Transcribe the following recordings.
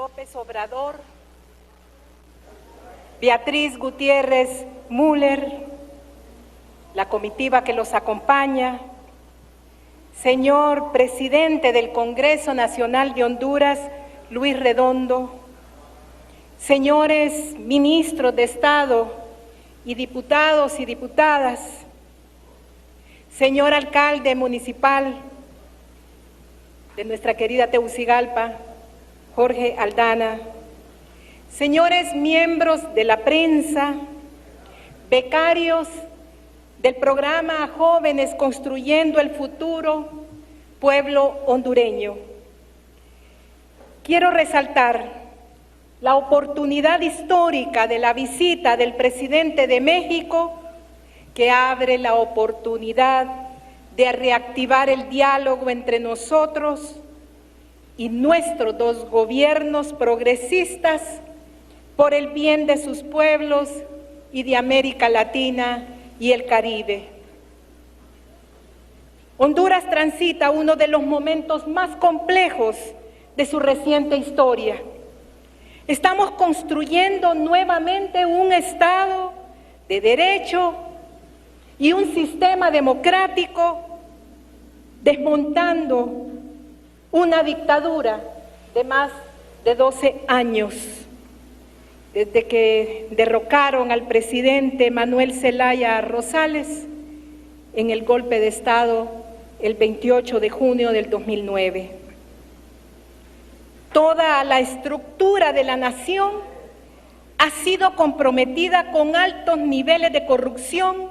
López Obrador, Beatriz Gutiérrez Müller, la comitiva que los acompaña, señor presidente del Congreso Nacional de Honduras, Luis Redondo, señores ministros de Estado y diputados y diputadas, señor alcalde municipal de nuestra querida Tegucigalpa, Jorge Aldana, señores miembros de la prensa, becarios del programa Jóvenes Construyendo el Futuro, Pueblo Hondureño. Quiero resaltar la oportunidad histórica de la visita del presidente de México, que abre la oportunidad de reactivar el diálogo entre nosotros y nuestros dos gobiernos progresistas por el bien de sus pueblos y de América Latina y el Caribe. Honduras transita uno de los momentos más complejos de su reciente historia. Estamos construyendo nuevamente un Estado de derecho y un sistema democrático, desmontando una dictadura de más de 12 años, desde que derrocaron al presidente Manuel Zelaya Rosales en el golpe de Estado el 28 de junio del 2009. Toda la estructura de la nación ha sido comprometida con altos niveles de corrupción,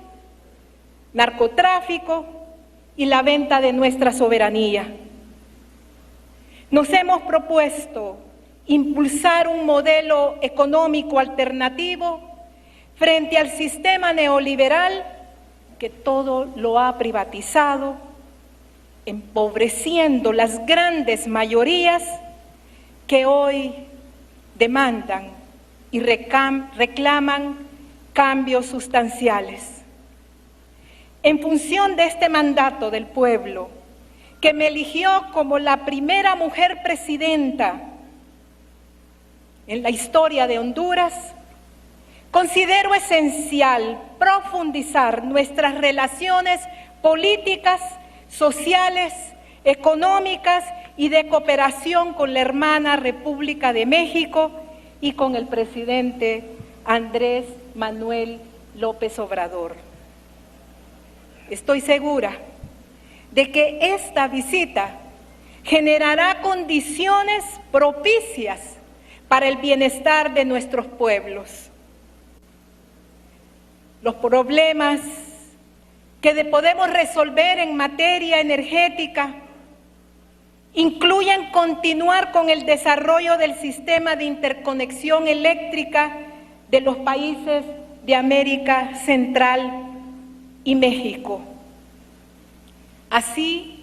narcotráfico y la venta de nuestra soberanía. Nos hemos propuesto impulsar un modelo económico alternativo frente al sistema neoliberal que todo lo ha privatizado, empobreciendo las grandes mayorías que hoy demandan y reclaman cambios sustanciales. En función de este mandato del pueblo, que me eligió como la primera mujer presidenta en la historia de Honduras, considero esencial profundizar nuestras relaciones políticas, sociales, económicas y de cooperación con la hermana República de México y con el presidente Andrés Manuel López Obrador. Estoy segura de que esta visita generará condiciones propicias para el bienestar de nuestros pueblos. Los problemas que podemos resolver en materia energética incluyen continuar con el desarrollo del sistema de interconexión eléctrica de los países de América Central y México, así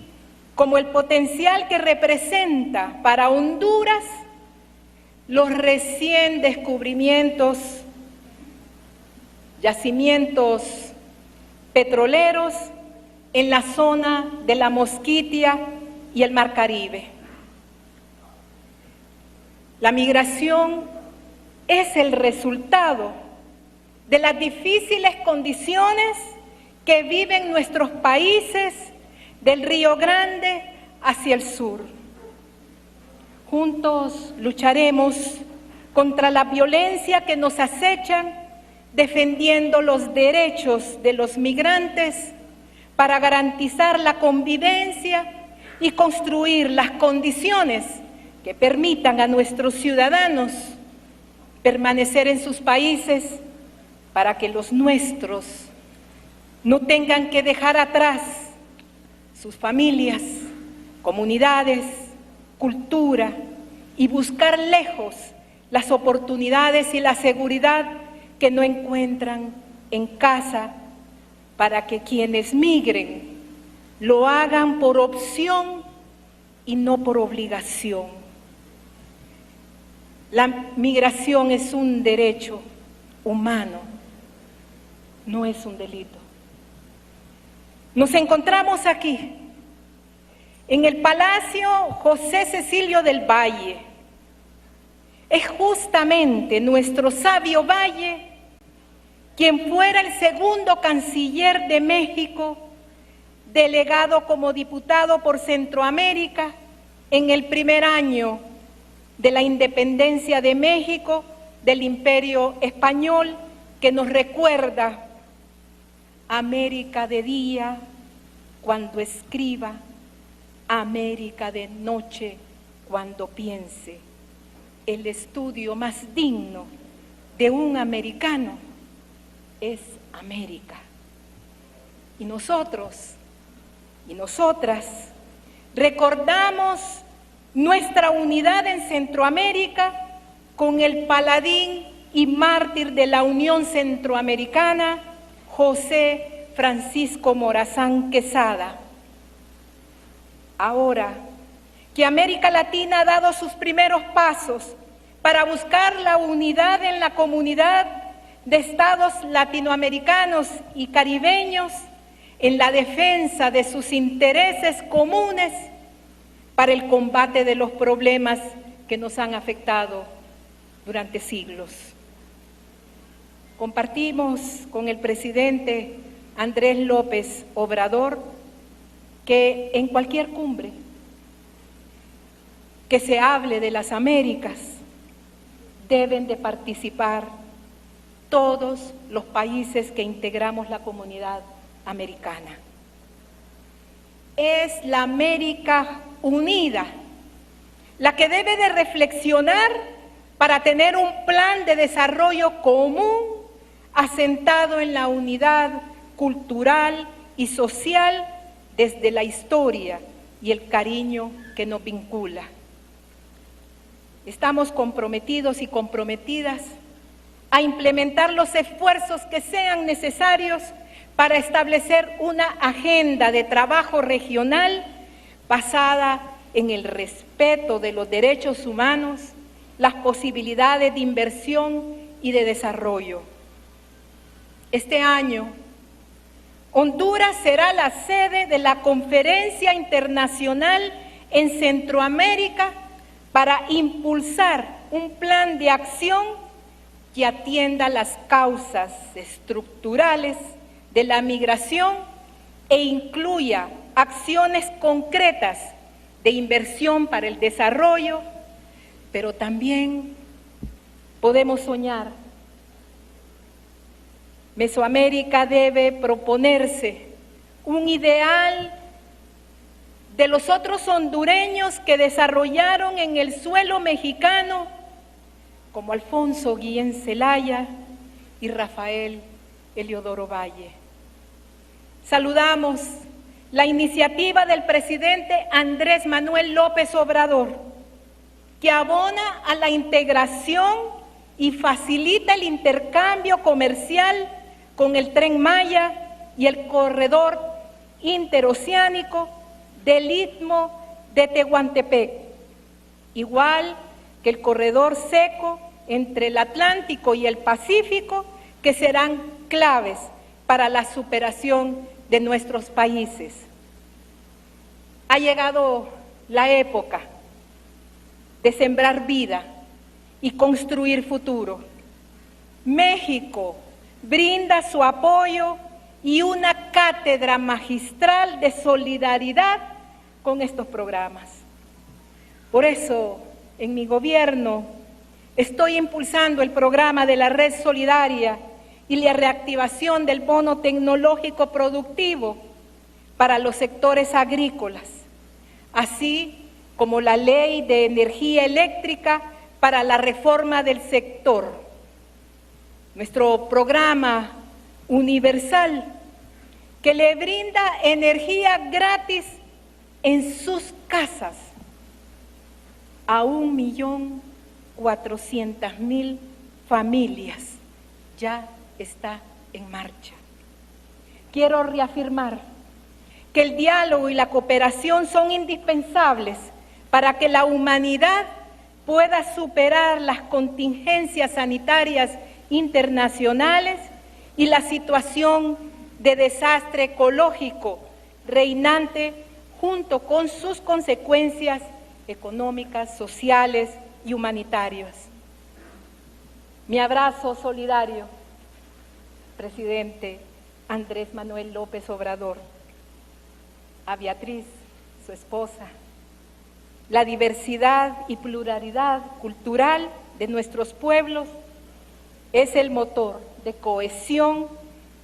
como el potencial que representa para Honduras los recién descubrimientos, yacimientos petroleros en la zona de la Mosquitia y el Mar Caribe. La migración es el resultado de las difíciles condiciones que viven nuestros países del Río Grande hacia el sur. Juntos lucharemos contra la violencia que nos acechan, defendiendo los derechos de los migrantes para garantizar la convivencia y construir las condiciones que permitan a nuestros ciudadanos permanecer en sus países para que los nuestros no tengan que dejar atrás sus familias, comunidades, cultura y buscar lejos las oportunidades y la seguridad que no encuentran en casa, para que quienes migren lo hagan por opción y no por obligación. La migración es un derecho humano, no es un delito. Nos encontramos aquí, en el Palacio José Cecilio del Valle, es justamente nuestro sabio Valle, quien fuera el segundo canciller de México, delegado como diputado por Centroamérica en el primer año de la independencia de México del Imperio Español, que nos recuerda: América de día cuando escriba, América de noche cuando piense. El estudio más digno de un americano es América. Y nosotros y nosotras recordamos nuestra unidad en Centroamérica con el paladín y mártir de la Unión Centroamericana, José Francisco Morazán Quesada. Ahora que América Latina ha dado sus primeros pasos para buscar la unidad en la comunidad de estados latinoamericanos y caribeños en la defensa de sus intereses comunes para el combate de los problemas que nos han afectado durante siglos. Compartimos con el presidente Andrés López Obrador que en cualquier cumbre que se hable de las Américas deben de participar todos los países que integramos la comunidad americana. Es la América unida la que debe de reflexionar para tener un plan de desarrollo común asentado en la unidad cultural y social desde la historia y el cariño que nos vincula. Estamos comprometidos y comprometidas a implementar los esfuerzos que sean necesarios para establecer una agenda de trabajo regional basada en el respeto de los derechos humanos, las posibilidades de inversión y de desarrollo. Este año, Honduras será la sede de la Conferencia Internacional en Centroamérica para impulsar un plan de acción que atienda las causas estructurales de la migración e incluya acciones concretas de inversión para el desarrollo, pero también podemos soñar. Mesoamérica debe proponerse un ideal de los otros hondureños que desarrollaron en el suelo mexicano, como Alfonso Guillén Zelaya y Rafael Heliodoro Valle. Saludamos la iniciativa del presidente Andrés Manuel López Obrador, que abona a la integración y facilita el intercambio comercial con el Tren Maya y el corredor interoceánico del Istmo de Tehuantepec, igual que el corredor seco entre el Atlántico y el Pacífico, que serán claves para la superación de nuestros países. Ha llegado la época de sembrar vida y construir futuro. México brinda su apoyo y una cátedra magistral de solidaridad con estos programas. Por eso, en mi gobierno, estoy impulsando el programa de la Red Solidaria y la reactivación del bono tecnológico productivo para los sectores agrícolas, así como la Ley de Energía Eléctrica para la reforma del sector. Nuestro programa universal que le brinda energía gratis en sus casas a 1.400.000 familias ya está en marcha. Quiero reafirmar que el diálogo y la cooperación son indispensables para que la humanidad pueda superar las contingencias sanitarias internacionales y la situación de desastre ecológico reinante junto con sus consecuencias económicas, sociales y humanitarias. Mi abrazo solidario, presidente Andrés Manuel López Obrador, a Beatriz, su esposa. La diversidad y pluralidad cultural de nuestros pueblos es el motor de cohesión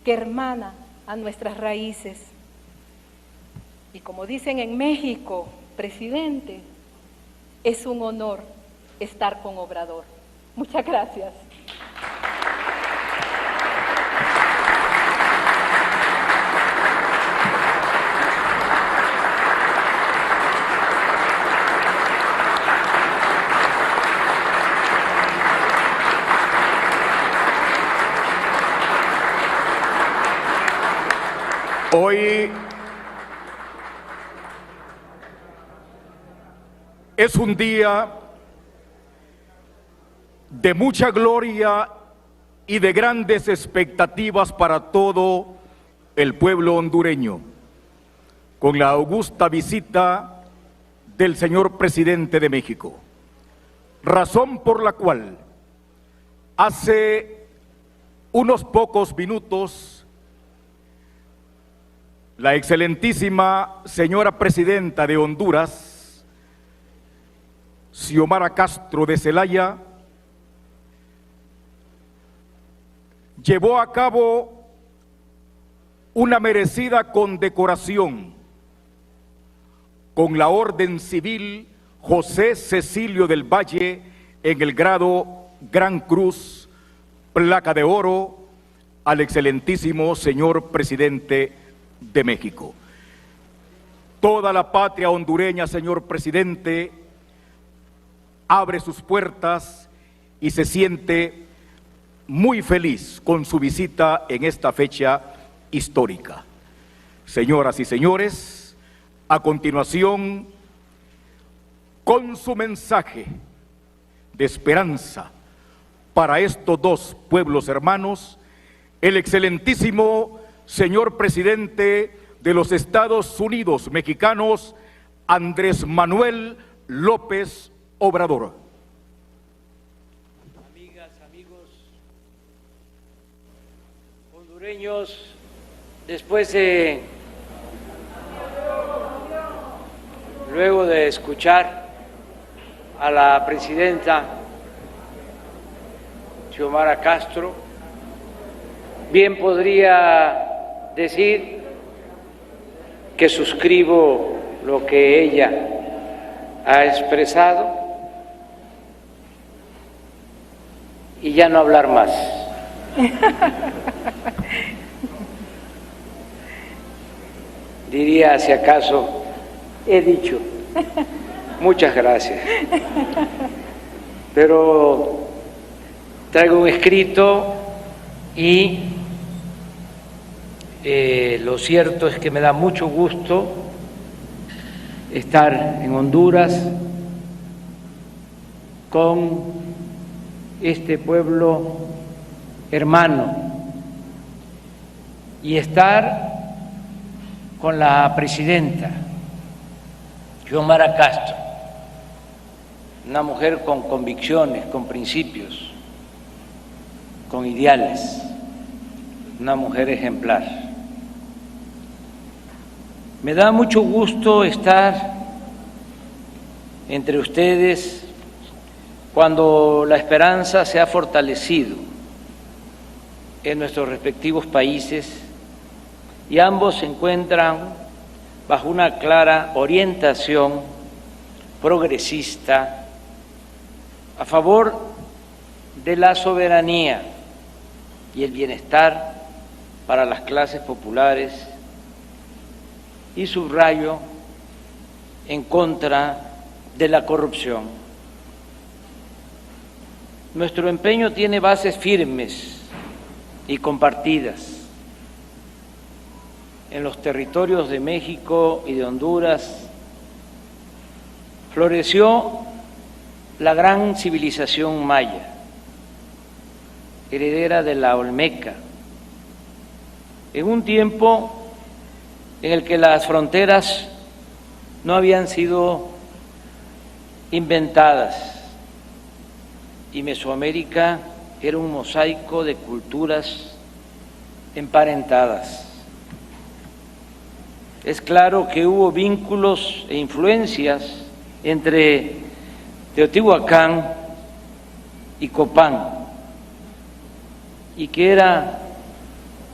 que hermana a nuestras raíces. Y como dicen en México, presidente, es un honor estar con Obrador. Muchas gracias. Hoy es un día de mucha gloria y de grandes expectativas para todo el pueblo hondureño, con la augusta visita del señor presidente de México, razón por la cual hace unos pocos minutos la excelentísima señora presidenta de Honduras, Xiomara Castro de Zelaya, llevó a cabo una merecida condecoración con la Orden Civil José Cecilio del Valle en el grado Gran Cruz, placa de oro, al excelentísimo señor presidente de México. Toda la patria hondureña, señor presidente, abre sus puertas y se siente muy feliz con su visita en esta fecha histórica. Señoras y señores, a continuación, con su mensaje de esperanza para estos dos pueblos hermanos, el excelentísimo señor presidente de los Estados Unidos mexicanos, Andrés Manuel López Obrador. Amigas, amigos hondureños, luego de escuchar a la presidenta Xiomara Castro, bien podría decir que suscribo lo que ella ha expresado y ya no hablar más. Diría, si acaso, he dicho. Muchas gracias. Pero traigo un escrito y lo cierto es que me da mucho gusto estar en Honduras con este pueblo hermano y estar con la presidenta Xiomara Castro, una mujer con convicciones, con principios, con ideales, una mujer ejemplar. Me da mucho gusto estar entre ustedes cuando la esperanza se ha fortalecido en nuestros respectivos países y ambos se encuentran bajo una clara orientación progresista a favor de la soberanía y el bienestar para las clases populares, y subrayo, en contra de la corrupción. Nuestro empeño tiene bases firmes y compartidas. En los territorios de México y de Honduras floreció la gran civilización maya, heredera de la Olmeca, en un tiempo en el que las fronteras no habían sido inventadas y Mesoamérica era un mosaico de culturas emparentadas. Es claro que hubo vínculos e influencias entre Teotihuacán y Copán, y que era,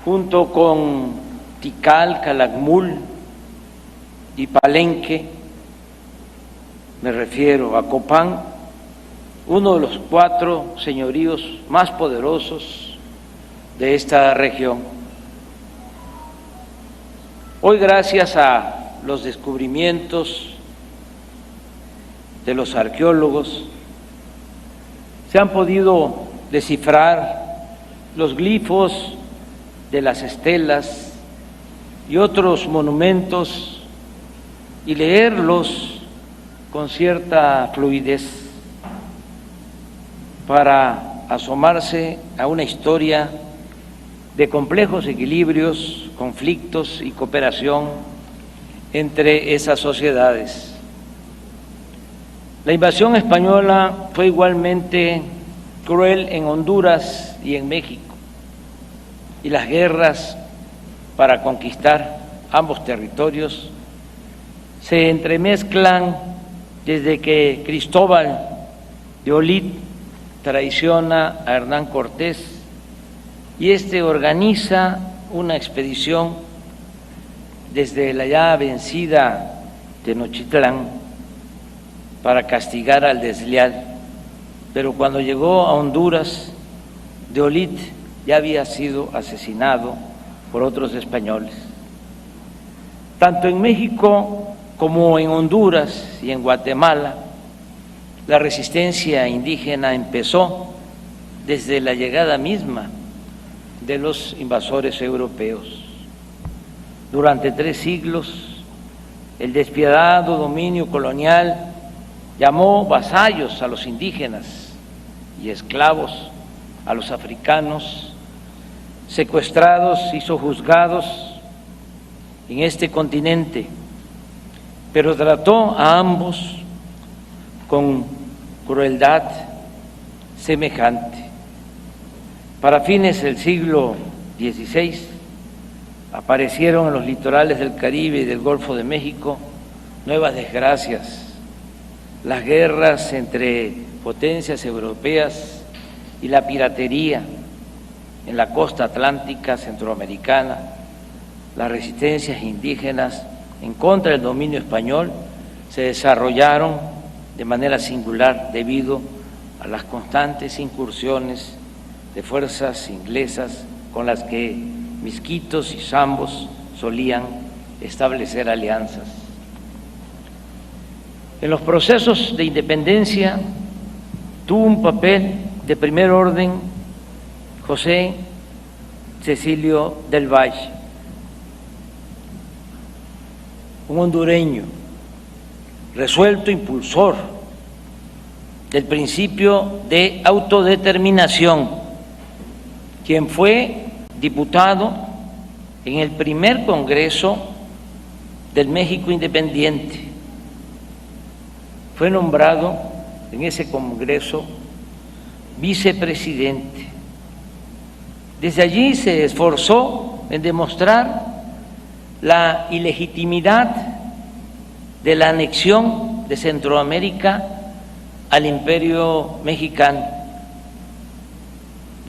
junto con Tikal, Calakmul y Palenque, me refiero a Copán, uno de los 4 señoríos más poderosos de esta región. Hoy, gracias a los descubrimientos de los arqueólogos, se han podido descifrar los glifos de las estelas y otros monumentos y leerlos con cierta fluidez para asomarse a una historia de complejos equilibrios, conflictos y cooperación entre esas sociedades. La invasión española fue igualmente cruel en Honduras y en México, y las guerras para conquistar ambos territorios se entremezclan desde que Cristóbal de Olid traiciona a Hernán Cortés y este organiza una expedición desde la ya vencida Tenochtitlán para castigar al desleal, pero cuando llegó a Honduras, de Olid ya había sido asesinado por otros españoles. Tanto en México como en Honduras y en Guatemala, la resistencia indígena empezó desde la llegada misma de los invasores europeos. Durante 3 siglos, el despiadado dominio colonial llamó vasallos a los indígenas y esclavos a los africanos, secuestrados y sojuzgados en este continente, pero trató a ambos con crueldad semejante. Para fines del siglo XVI aparecieron en los litorales del Caribe y del Golfo de México nuevas desgracias, las guerras entre potencias europeas y la piratería en la costa atlántica centroamericana, las resistencias indígenas en contra del dominio español se desarrollaron de manera singular debido a las constantes incursiones de fuerzas inglesas con las que misquitos y zambos solían establecer alianzas. En los procesos de independencia tuvo un papel de primer orden José Cecilio del Valle, un hondureño resuelto impulsor del principio de autodeterminación, quien fue diputado en el primer Congreso del México Independiente. Fue nombrado en ese Congreso vicepresidente. Desde allí se esforzó en demostrar la ilegitimidad de la anexión de Centroamérica al Imperio Mexicano.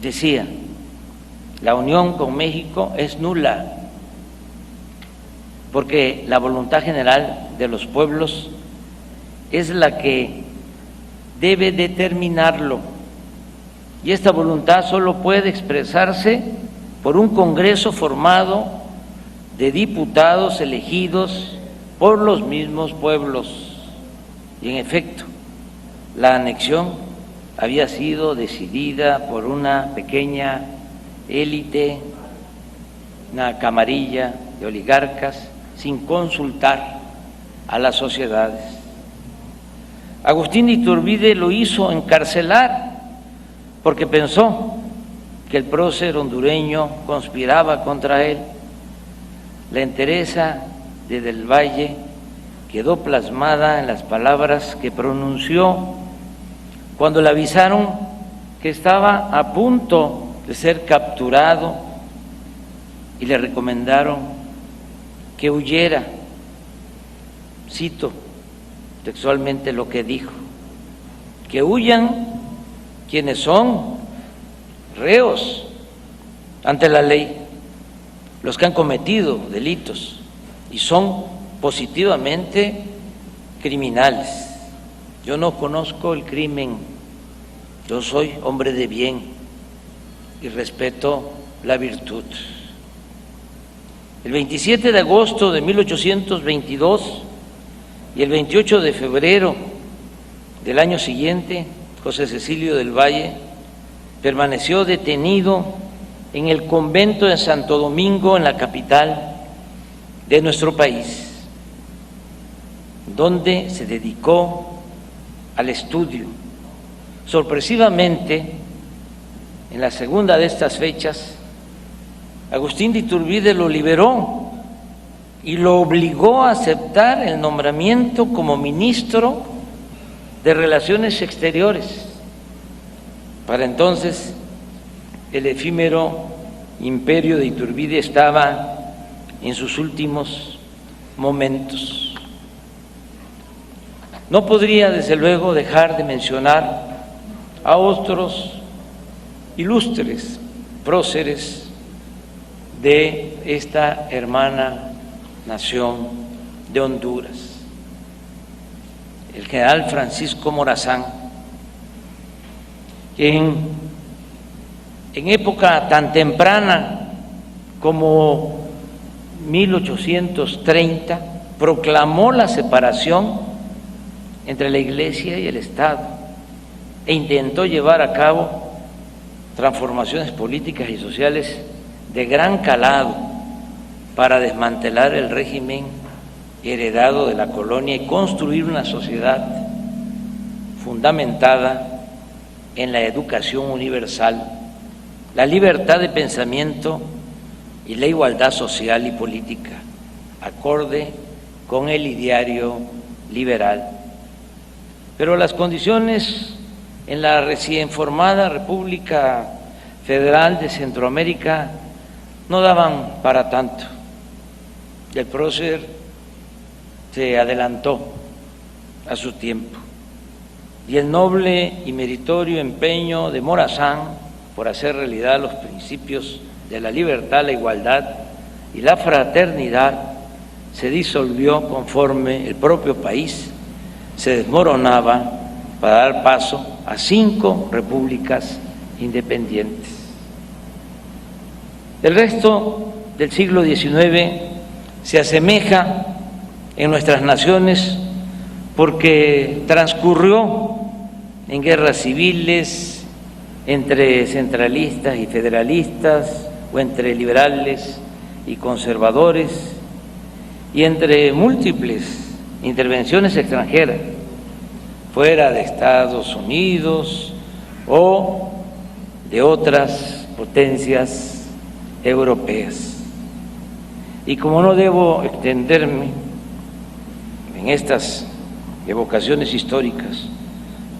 Decía, la unión con México es nula, porque la voluntad general de los pueblos es la que debe determinarlo, y esta voluntad solo puede expresarse por un Congreso formado de diputados elegidos por los mismos pueblos. Y en efecto, la anexión había sido decidida por una pequeña élite, una camarilla de oligarcas, sin consultar a las sociedades. Agustín de Iturbide lo hizo encarcelar porque pensó que el prócer hondureño conspiraba contra él. La entereza de Del Valle quedó plasmada en las palabras que pronunció cuando le avisaron que estaba a punto de ser capturado y le recomendaron que huyera. Cito textualmente lo que dijo: que huyan quienes son reos ante la ley, los que han cometido delitos y son positivamente criminales. Yo no conozco el crimen, yo soy hombre de bien y respeto la virtud. El 27 de agosto de 1822 y el 28 de febrero del año siguiente, José Cecilio del Valle permaneció detenido en el convento de Santo Domingo, en la capital de nuestro país, donde se dedicó al estudio. Sorpresivamente, en la segunda de estas fechas, Agustín de Iturbide lo liberó y lo obligó a aceptar el nombramiento como ministro de Relaciones Exteriores. Para entonces, el efímero imperio de Iturbide estaba en sus últimos momentos. No podría, desde luego, dejar de mencionar a otros ilustres próceres de esta hermana nación de Honduras. El general Francisco Morazán, quien en época tan temprana como 1830 proclamó la separación entre la Iglesia y el Estado e intentó llevar a cabo transformaciones políticas y sociales de gran calado para desmantelar el régimen heredado de la colonia y construir una sociedad fundamentada en la educación universal, la libertad de pensamiento y la igualdad social y política, acorde con el ideario liberal. Pero las condiciones en la recién formada República Federal de Centroamérica no daban para tanto. El prócer se adelantó a su tiempo y el noble y meritorio empeño de Morazán por hacer realidad los principios de la libertad, la igualdad y la fraternidad se disolvió conforme el propio país se desmoronaba para dar paso a 5 repúblicas independientes. El resto del siglo XIX se asemeja en nuestras naciones porque transcurrió en guerras civiles entre centralistas y federalistas, o entre liberales y conservadores, y entre múltiples intervenciones extranjeras, fuera de Estados Unidos o de otras potencias europeas. Y como no debo extenderme en estas evocaciones históricas,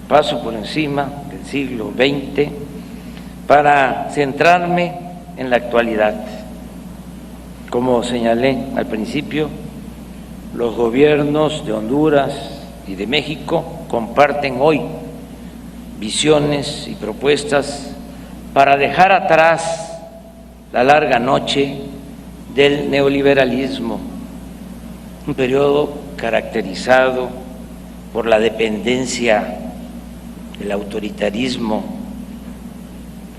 paso por encima del siglo XX para centrarme en la actualidad. Como señalé al principio, los gobiernos de Honduras y de México comparten hoy visiones y propuestas para dejar atrás la larga noche del neoliberalismo, un periodo caracterizado por la dependencia, el autoritarismo,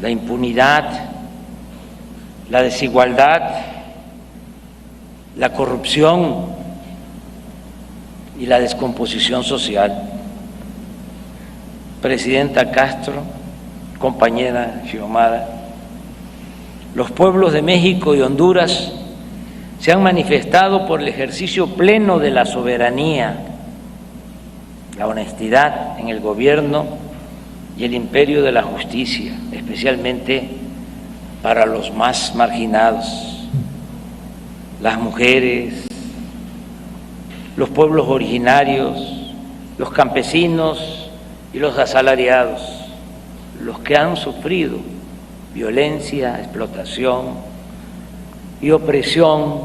la impunidad, la desigualdad, la corrupción y la descomposición social. Presidenta Castro, compañera Xiomara, los pueblos de México y Honduras se han manifestado por el ejercicio pleno de la soberanía, la honestidad en el gobierno y el imperio de la justicia, especialmente para los más marginados, las mujeres, los pueblos originarios, los campesinos y los asalariados, los que han sufrido violencia, explotación y opresión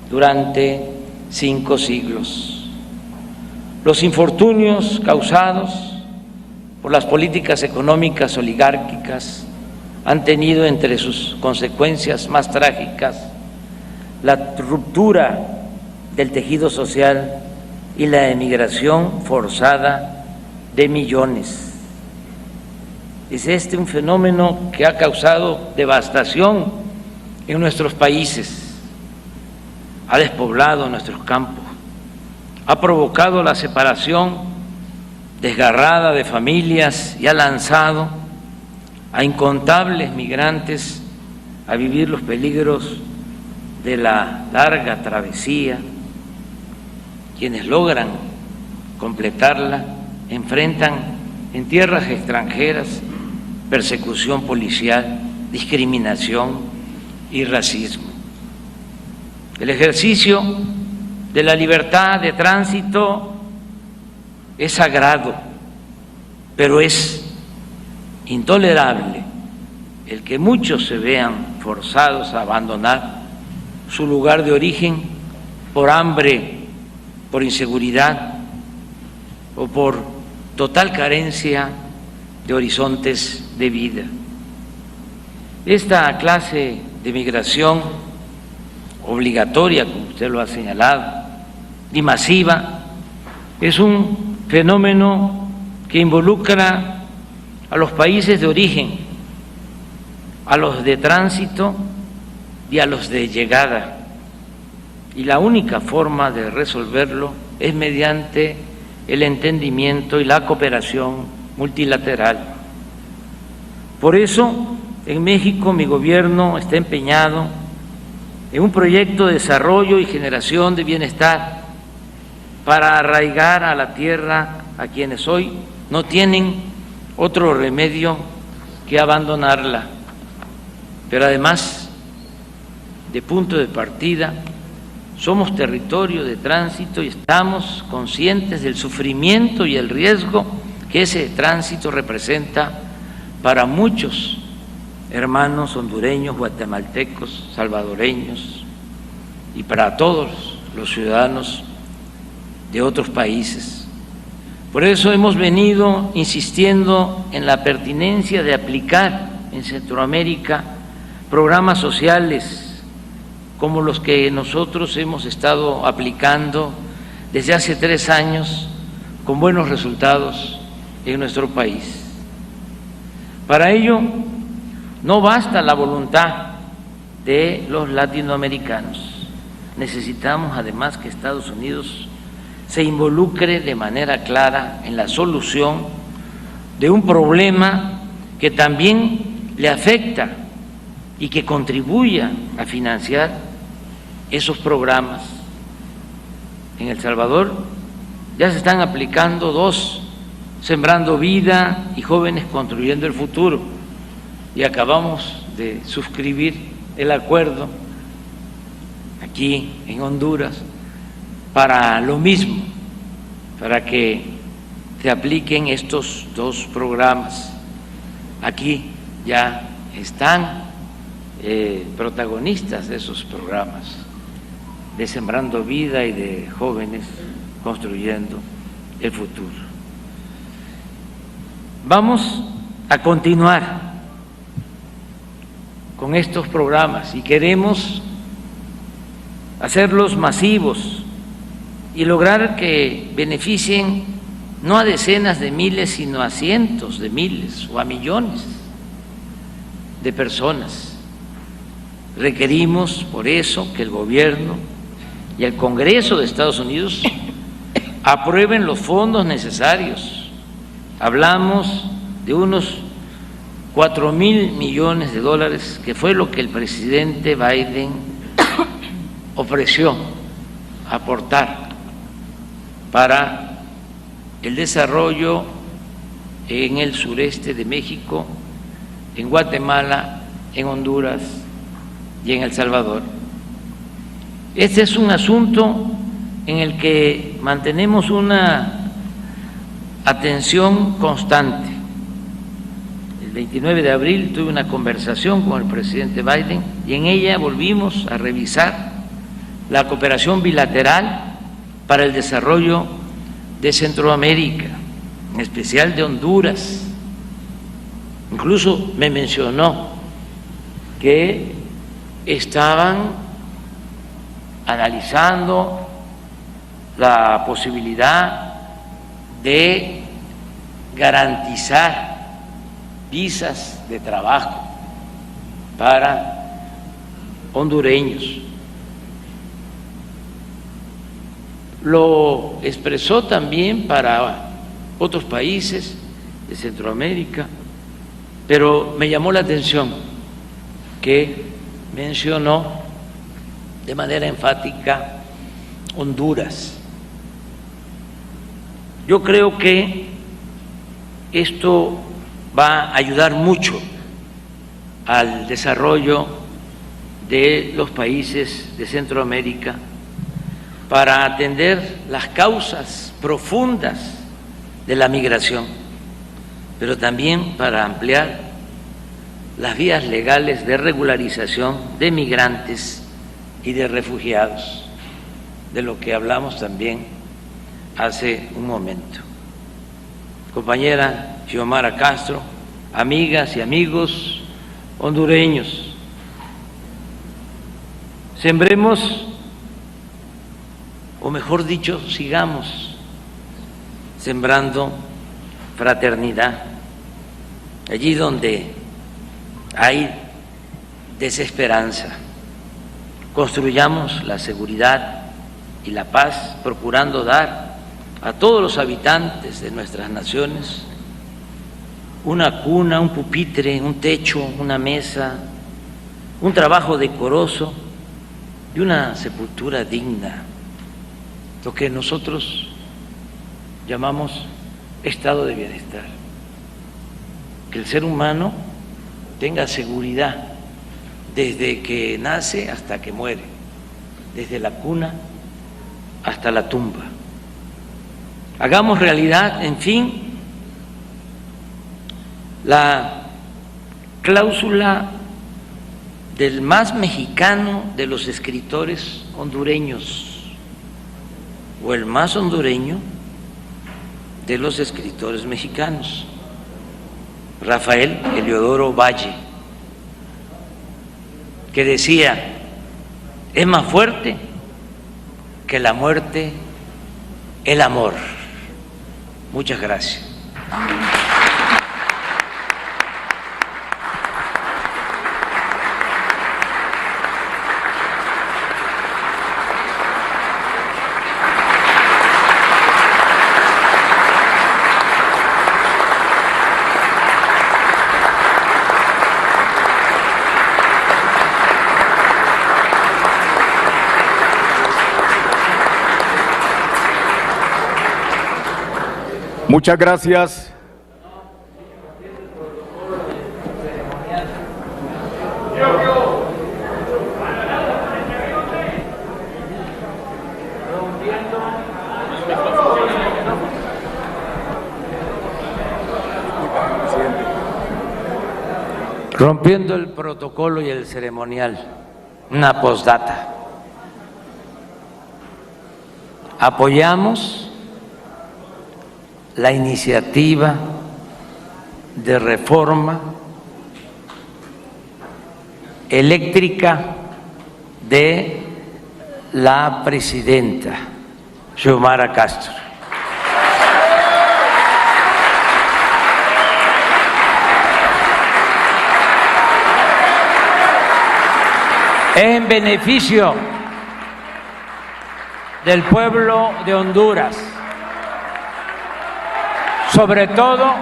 durante 5 siglos. Los infortunios causados por las políticas económicas oligárquicas han tenido entre sus consecuencias más trágicas la ruptura del tejido social y la emigración forzada de millones. Es este un fenómeno que ha causado devastación en nuestros países, ha despoblado nuestros campos, ha provocado la separación desgarrada de familias y ha lanzado a incontables migrantes a vivir los peligros de la larga travesía. Quienes logran completarla enfrentan en tierras extranjeras persecución policial, discriminación y racismo. El ejercicio de la libertad de tránsito es sagrado, pero es intolerable el que muchos se vean forzados a abandonar su lugar de origen por hambre, por inseguridad o por total carencia de horizontes de vida. Esta clase de migración obligatoria, como usted lo ha señalado, y masiva, es un fenómeno que involucra a los países de origen, a los de tránsito y a los de llegada. Y la única forma de resolverlo es mediante el entendimiento y la cooperación multilateral. Por eso, en México, mi gobierno está empeñado en un proyecto de desarrollo y generación de bienestar para arraigar a la tierra a quienes hoy no tienen otro remedio que abandonarla. Pero además de punto de partida, somos territorio de tránsito y estamos conscientes del sufrimiento y el riesgo que ese tránsito representa para muchos hermanos hondureños, guatemaltecos, salvadoreños y para todos los ciudadanos de otros países. Por eso hemos venido insistiendo en la pertinencia de aplicar en Centroamérica programas sociales como los que nosotros hemos estado aplicando desde hace 3 años con buenos resultados en nuestro país. Para ello no basta la voluntad de los latinoamericanos, necesitamos además que Estados Unidos se involucre de manera clara en la solución de un problema que también le afecta y que contribuya a financiar esos programas. En El Salvador ya se están aplicando 2, Sembrando Vida y Jóvenes Construyendo el Futuro, y acabamos de suscribir el acuerdo aquí en Honduras para lo mismo, para que se apliquen estos 2 programas. Aquí ya están protagonistas de esos programas, de Sembrando Vida y de Jóvenes Construyendo el Futuro. Vamos a continuar con estos programas y queremos hacerlos masivos y lograr que beneficien no a decenas de miles, sino a cientos de miles o a millones de personas. Requerimos por eso que el gobierno y el Congreso de Estados Unidos aprueben los fondos necesarios. Hablamos de unos 4,000 millones de dólares, que fue lo que el presidente Biden ofreció aportar para el desarrollo en el sureste de México, en Guatemala, en Honduras y en El Salvador. Este es un asunto en el que mantenemos una atención constante. 29 de abril tuve una conversación con el presidente Biden y en ella volvimos a revisar la cooperación bilateral para el desarrollo de Centroamérica, en especial de Honduras. Incluso me mencionó que estaban analizando la posibilidad de garantizar visas de trabajo para hondureños. Lo expresó también para otros países de Centroamérica, pero me llamó la atención que mencionó de manera enfática Honduras. Yo creo que esto va a ayudar mucho al desarrollo de los países de Centroamérica para atender las causas profundas de la migración, pero también para ampliar las vías legales de regularización de migrantes y de refugiados, de lo que hablamos también hace un momento. Compañera Xiomara Castro, amigas y amigos hondureños, sembremos, o mejor dicho, sigamos sembrando fraternidad. Allí donde hay desesperanza, construyamos la seguridad y la paz, procurando dar a todos los habitantes de nuestras naciones una cuna, un pupitre, un techo, una mesa, un trabajo decoroso y una sepultura digna, lo que nosotros llamamos estado de bienestar. Que el ser humano tenga seguridad desde que nace hasta que muere, desde la cuna hasta la tumba. Hagamos realidad, en fin, la cláusula del más mexicano de los escritores hondureños, o el más hondureño de los escritores mexicanos, Rafael Heliodoro Valle, que decía: es más fuerte que la muerte el amor. Muchas gracias. Muchas gracias. Rompiendo el protocolo y el ceremonial, una postdata. Apoyamos la iniciativa de reforma eléctrica de la presidenta Xiomara Castro. En beneficio del pueblo de Honduras, sobre todo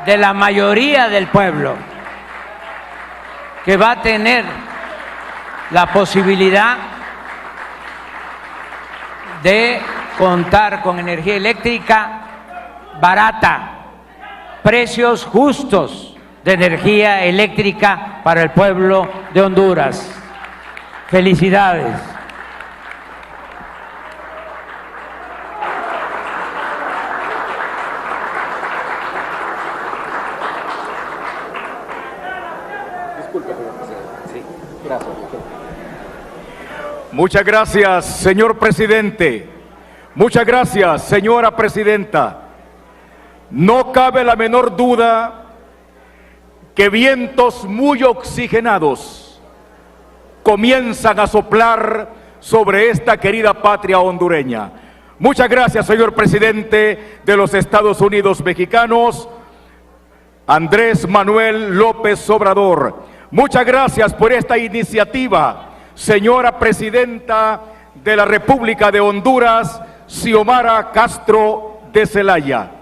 de la mayoría del pueblo, que va a tener la posibilidad de contar con energía eléctrica barata, precios justos de energía eléctrica para el pueblo de Honduras. Felicidades. Muchas gracias, señor presidente. Muchas gracias, señora presidenta. No cabe la menor duda que vientos muy oxigenados comienzan a soplar sobre esta querida patria hondureña. Muchas gracias, señor presidente de los Estados Unidos mexicanos, Andrés Manuel López Obrador. Muchas gracias por esta iniciativa, señora presidenta de la República de Honduras, Xiomara Castro de Celaya.